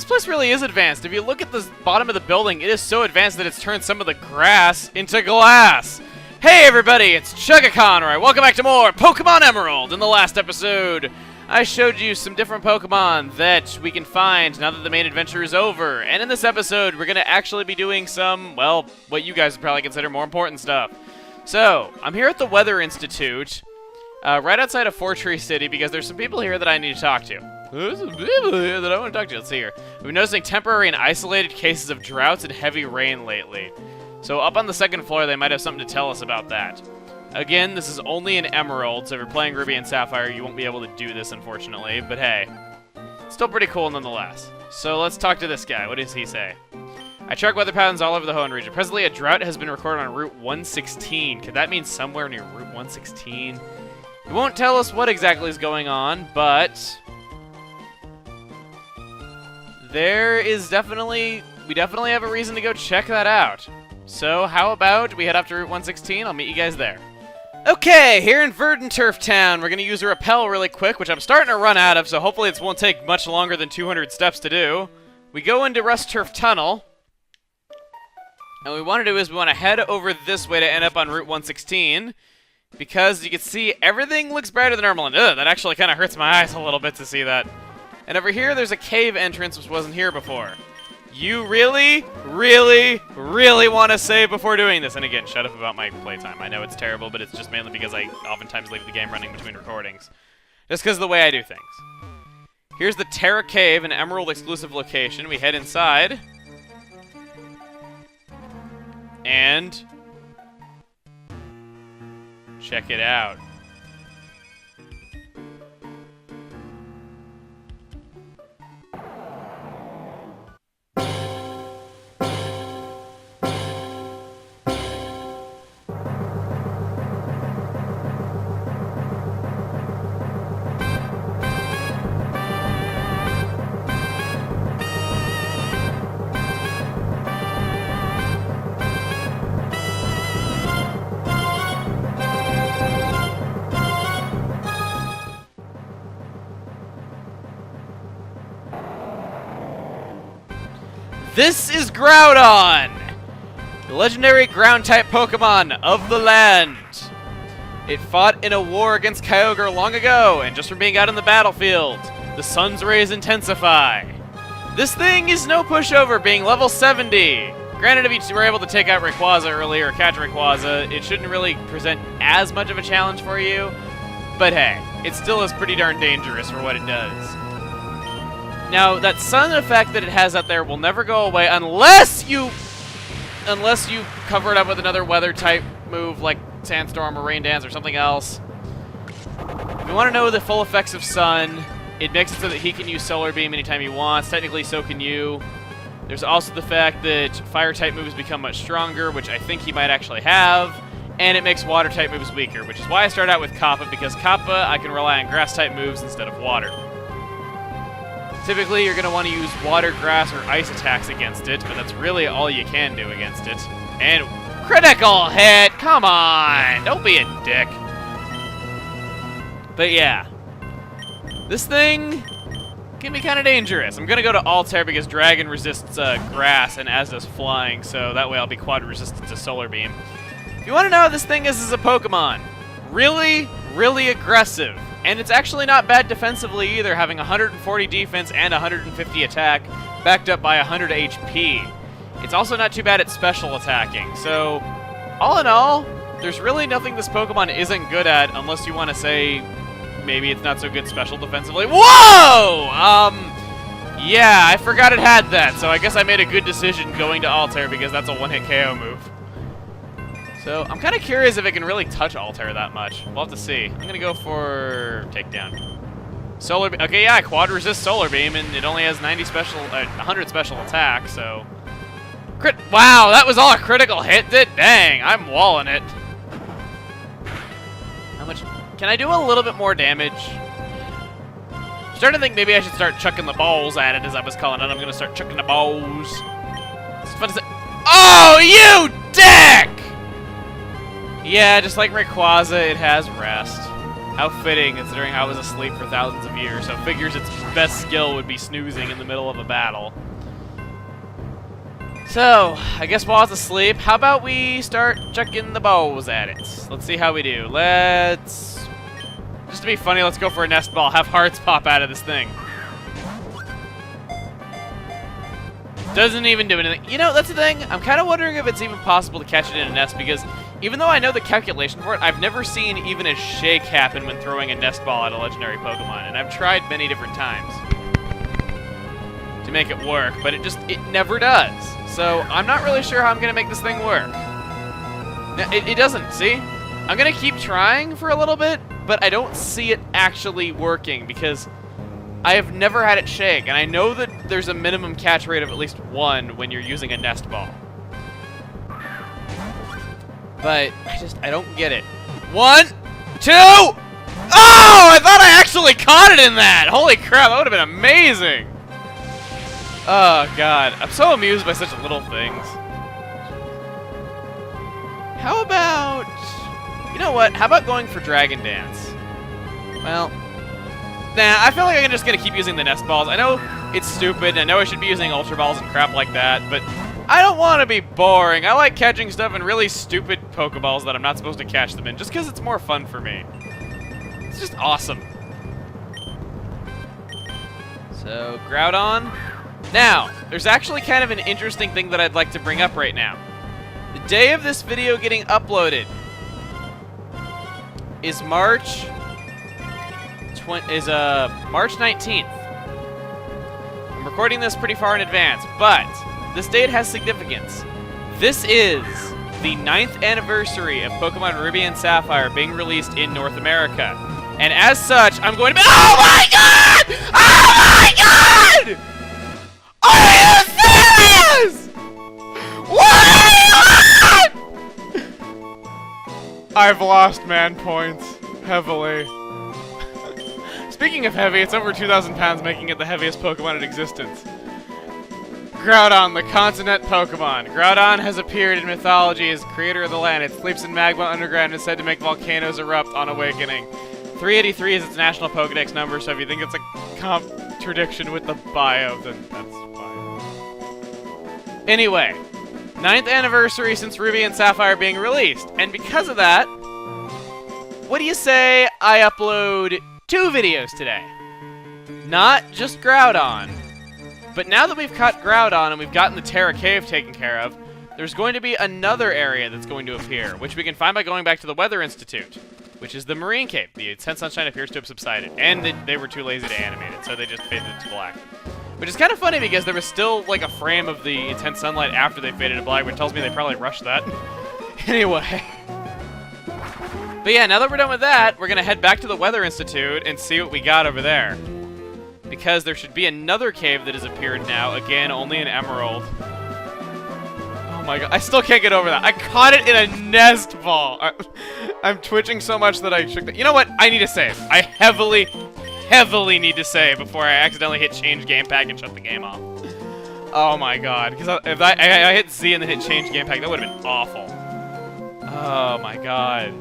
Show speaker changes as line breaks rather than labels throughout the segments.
This place really is advanced. If you look at the bottom of the building, it is so advanced that it's turned some of the grass into glass. Hey everybody, it's Chugga-Conroy. Welcome back to more Pokemon Emerald. In the last episode, I showed you some different Pokemon that we can find now that the main adventure is over. And in this episode, we're going to actually be doing some, well, what you guys would probably consider more important stuff. So, I'm here at the Weather Institute, right outside of Fortree City, because there's some people here that I need to talk to. There's some people here that I want to talk to. Let's see here. We've been noticing temporary and isolated cases of droughts and heavy rain lately. So up on the second floor, they might have something to tell us about that. Again, this is only an Emerald, so if you're playing Ruby and Sapphire, you won't be able to do this, unfortunately. But hey, still pretty cool nonetheless. So let's talk to this guy. What does he say? I track weather patterns all over the Hoenn region. Presently, a drought has been recorded on Route 116. Could that mean somewhere near Route 116? It won't tell us what exactly is going on, but we definitely have a reason to go check that out. So how about we head up to Route 116? I'll meet you guys there. Okay, here in Verdanturf Town, we're going to use a rappel really quick, which I'm starting to run out of, so hopefully it won't take much longer than 200 steps to do. We go into Rustturf Tunnel, and what we want to do is we want to head over this way to end up on Route 116, because you can see everything looks brighter than normal, and that actually kind of hurts my eyes a little bit to see that. And over here, there's a cave entrance which wasn't here before. You really, really, really want to save before doing this. And again, shut up about my playtime. I know it's terrible, but it's just mainly because I oftentimes leave the game running between recordings. Just because of the way I do things. Here's the Terra Cave, an Emerald exclusive location. We head inside. And check it out. This is Groudon, the legendary ground-type Pokemon of the land. It fought in a war against Kyogre long ago, and just from being out in the battlefield, the sun's rays intensify. This thing is no pushover, being level 70. Granted, if you were able to take out Rayquaza earlier, or catch Rayquaza, it shouldn't really present as much of a challenge for you. But hey, it still is pretty darn dangerous for what it does. Now, that sun effect that it has out there will never go away unless you cover it up with another weather-type move like Sandstorm or Rain Dance or something else. If you want to know the full effects of sun, it makes it so that he can use Solar Beam anytime he wants. Technically, so can you. There's also the fact that Fire-type moves become much stronger, which I think he might actually have. And it makes Water-type moves weaker, which is why I start out with Kappa, because Kappa, I can rely on Grass-type moves instead of Water. Typically, you're going to want to use water, grass, or ice attacks against it, but that's really all you can do against it. And critical hit! Come on! Don't be a dick. But yeah. This thing can be kind of dangerous. I'm going to go to Altair because Dragon resists grass and as does flying, so that way I'll be quad resistant to Solar Beam. If you want to know how this thing is as a Pokemon, really, really aggressive. And it's actually not bad defensively either, having 140 defense and 150 attack, backed up by 100 HP. It's also not too bad at special attacking, so all in all, there's really nothing this Pokemon isn't good at, unless you want to say maybe it's not so good special defensively. Whoa! Yeah, I forgot it had that, so I guess I made a good decision going to Altair because that's a one-hit KO move. So, I'm kind of curious if it can really touch Altair that much. We'll have to see. I'm going to go for Takedown. Solar Beam. Okay, yeah, I quad resist Solar Beam, and it only has 100 special attack, so... Wow, that was all a critical hit, dang, I'm walling it. How much... Can I do a little bit more damage? I'm starting to think maybe I should start chucking the balls at it, as I was calling it. I'm going to start chucking the balls. It's fun to say... Oh, you dick! Yeah, just like Rayquaza, it has rest. How fitting, considering I was asleep for thousands of years, so figures its best skill would be snoozing in the middle of a battle. So, I guess while I was asleep, how about we start chucking the bows at it? Let's see how we do. Just to be funny, let's go for a nest ball. Have hearts pop out of this thing. Doesn't even do anything. You know, that's the thing. I'm kind of wondering if it's even possible to catch it in a nest, because even though I know the calculation for it, I've never seen even a shake happen when throwing a nest ball at a legendary Pokemon, and I've tried many different times to make it work, but it never does. So I'm not really sure how I'm going to make this thing work. It doesn't, see? I'm going to keep trying for a little bit, but I don't see it actually working, because I have never had it shake, and I know that there's a minimum catch rate of at least 1 when you're using a nest ball. But I don't get it. 1, 2! Oh! I thought I actually caught it in that! Holy crap, that would have been amazing! Oh, God. I'm so amused by such little things. How about... You know what? How about going for Dragon Dance? Well... Nah, I feel like I'm just going to keep using the nest balls. I know it's stupid, and I know I should be using Ultra Balls and crap like that, but I don't want to be boring. I like catching stuff in really stupid Pokeballs that I'm not supposed to catch them in, just because it's more fun for me. It's just awesome. So, Groudon. Now, there's actually kind of an interesting thing that I'd like to bring up right now. The day of this video getting uploaded is March 19th. I'm recording this pretty far in advance, but this date has significance. This is the 9th anniversary of Pokemon Ruby and Sapphire being released in North America. And as such, I'm going to be— Oh my god! Oh my god! Are you serious? What? I've lost man points heavily. Speaking of heavy, it's over 2,000 pounds, making it the heaviest Pokemon in existence. Groudon, the continent Pokemon. Groudon has appeared in mythology as creator of the land. It sleeps in magma underground and is said to make volcanoes erupt on awakening. 383 is its national Pokedex number, so if you think it's a contradiction with the bio, then that's fine. Anyway, 9th anniversary since Ruby and Sapphire being released. And because of that, what do you say I upload 2 videos today? Not just Groudon, but now that we've caught Groudon and we've gotten the Terra Cave taken care of, there's going to be another area that's going to appear, which we can find by going back to the Weather Institute, which is the Marine Cave. The intense sunshine appears to have subsided, and they were too lazy to animate it, so they just faded it to black. Which is kind of funny because there was still like a frame of the intense sunlight after they faded to black, which tells me they probably rushed that. Anyway. But yeah, now that we're done with that, we're going to head back to the Weather Institute and see what we got over there. Because there should be another cave that has appeared now, again, only in Emerald. Oh my god, I still can't get over that. I caught it in a nest ball. I'm twitching so much that I shook the— You know what? I need to save. I heavily need to save before I accidentally hit change game pack and shut the game off. Oh my god, because if I hit Z and then hit change game pack, that would have been awful. Oh my god.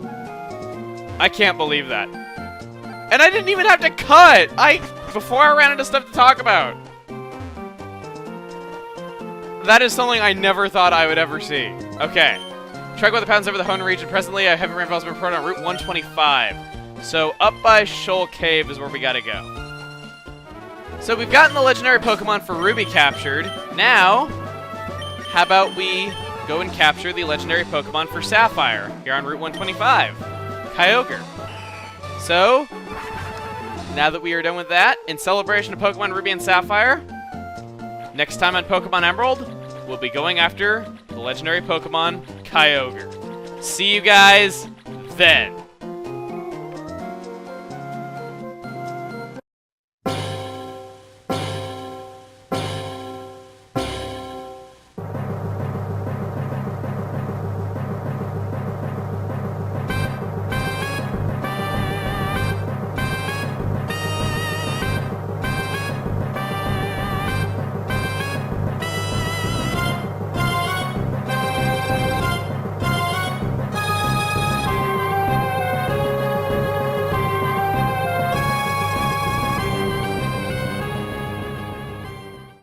I can't believe that. And I didn't even have to cut! Before I ran into stuff to talk about. That is something I never thought I would ever see. Okay. Track weather patterns over the Hoenn region. Presently, a heavy rainfall has been reported on Route 125. So, up by Shoal Cave is where we gotta go. So, we've gotten the legendary Pokemon for Ruby captured. Now, how about we go and capture the legendary Pokemon for Sapphire here on Route 125. Kyogre. So, now that we are done with that, in celebration of Pokemon Ruby and Sapphire, next time on Pokemon Emerald, we'll be going after the legendary Pokemon Kyogre. See you guys then.